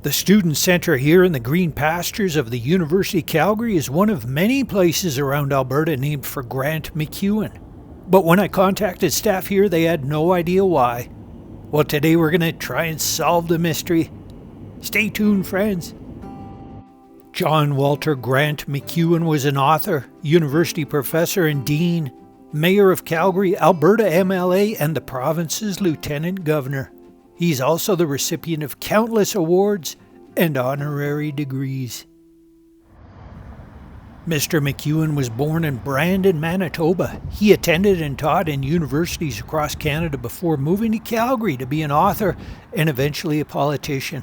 The Student Centre here in the green pastures of the University of Calgary is one of many places around Alberta named for Grant MacEwan. But when I contacted staff here, they had no idea why. Well, today we're going to try and solve the mystery. Stay tuned, friends. John Walter Grant MacEwan was an author, university professor and dean, mayor of Calgary, Alberta MLA, and the province's lieutenant governor. He's also the recipient of countless awards and honorary degrees. Mr. MacEwan was born in Brandon, Manitoba. He attended and taught in universities across Canada before moving to Calgary to be an author and eventually a politician.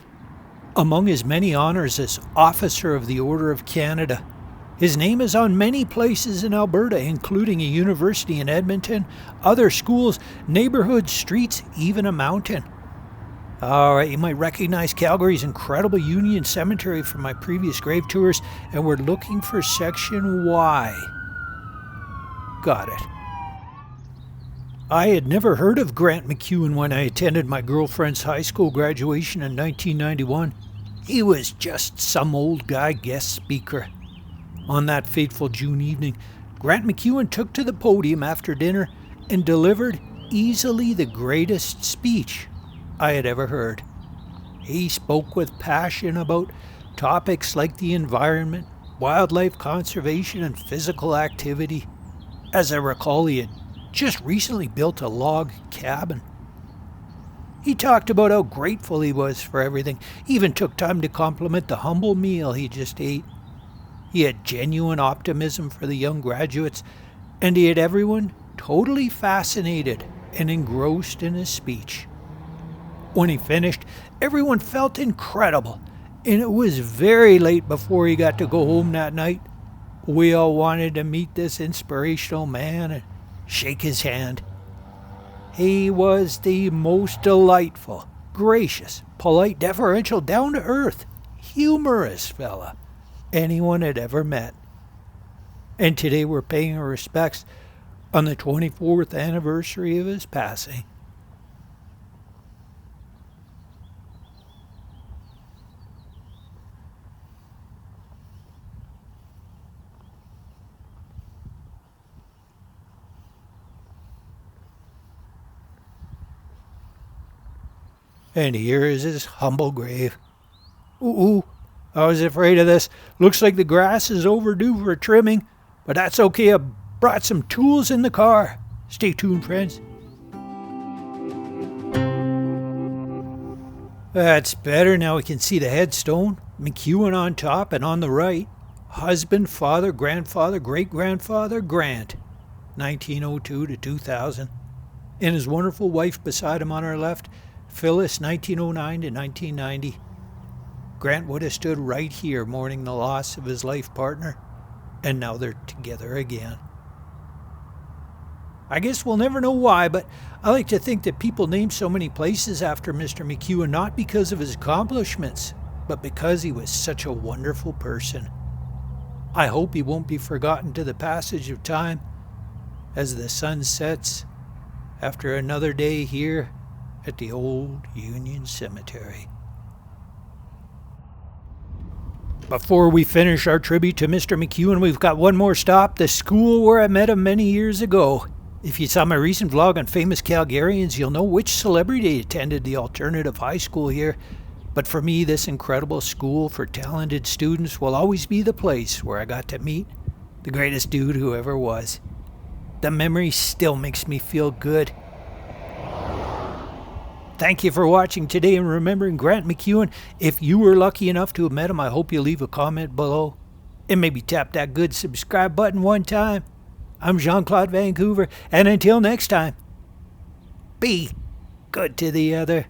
Among his many honors is Officer of the Order of Canada. His name is on many places in Alberta, including a university in Edmonton, other schools, neighborhoods, streets, even a mountain. Alright, you might recognize Calgary's incredible Union Cemetery from my previous grave tours, and we're looking for Section Y. Got it. I had never heard of Grant MacEwan when I attended my girlfriend's high school graduation in 1991. He was just some old guy guest speaker. On that fateful June evening, Grant MacEwan took to the podium after dinner and delivered easily the greatest speech I had ever heard. He spoke with passion about topics like the environment, wildlife conservation, and physical activity. As I recall, he had just recently built a log cabin. He talked about how grateful he was for everything. He even took time to compliment the humble meal he just ate. He had genuine optimism for the young graduates, and he had everyone totally fascinated and engrossed in his speech. When he finished, everyone felt incredible, and it was very late before he got to go home that night. We all wanted to meet this inspirational man and shake his hand. He was the most delightful, gracious, polite, deferential, down-to-earth, humorous fella anyone had ever met. And today we're paying our respects on the 24th anniversary of his passing. And here is his humble grave. Ooh, I was afraid of this. Looks like the grass is overdue for trimming, but that's okay. I brought some tools in the car. Stay tuned, friends. That's better. Now we can see the headstone. MacEwan on top, and on the right, husband, father, grandfather, great-grandfather, Grant, 1902 to 2000. And his wonderful wife beside him on our left, Phyllis, 1909 to 1990. Grant would have stood right here mourning the loss of his life partner, and now they're together again. I guess we'll never know why, but I like to think that people name so many places after Mr. MacEwan not because of his accomplishments, but because he was such a wonderful person. I hope he won't be forgotten to the passage of time as the sun sets after another day here at the old Union Cemetery. Before we finish our tribute to Mr. MacEwan, we've got one more stop, the school where I met him many years ago. If you saw my recent vlog on famous Calgarians, you'll know which celebrity attended the alternative high school here. But for me, this incredible school for talented students will always be the place where I got to meet the greatest dude who ever was. The memory still makes me feel good. Thank you for watching today and remembering Grant MacEwan. If you were lucky enough to have met him, I hope you'll leave a comment below. And maybe tap that good subscribe button one time. I'm Jean-Claude Van Couver, and until next time, be good to the other.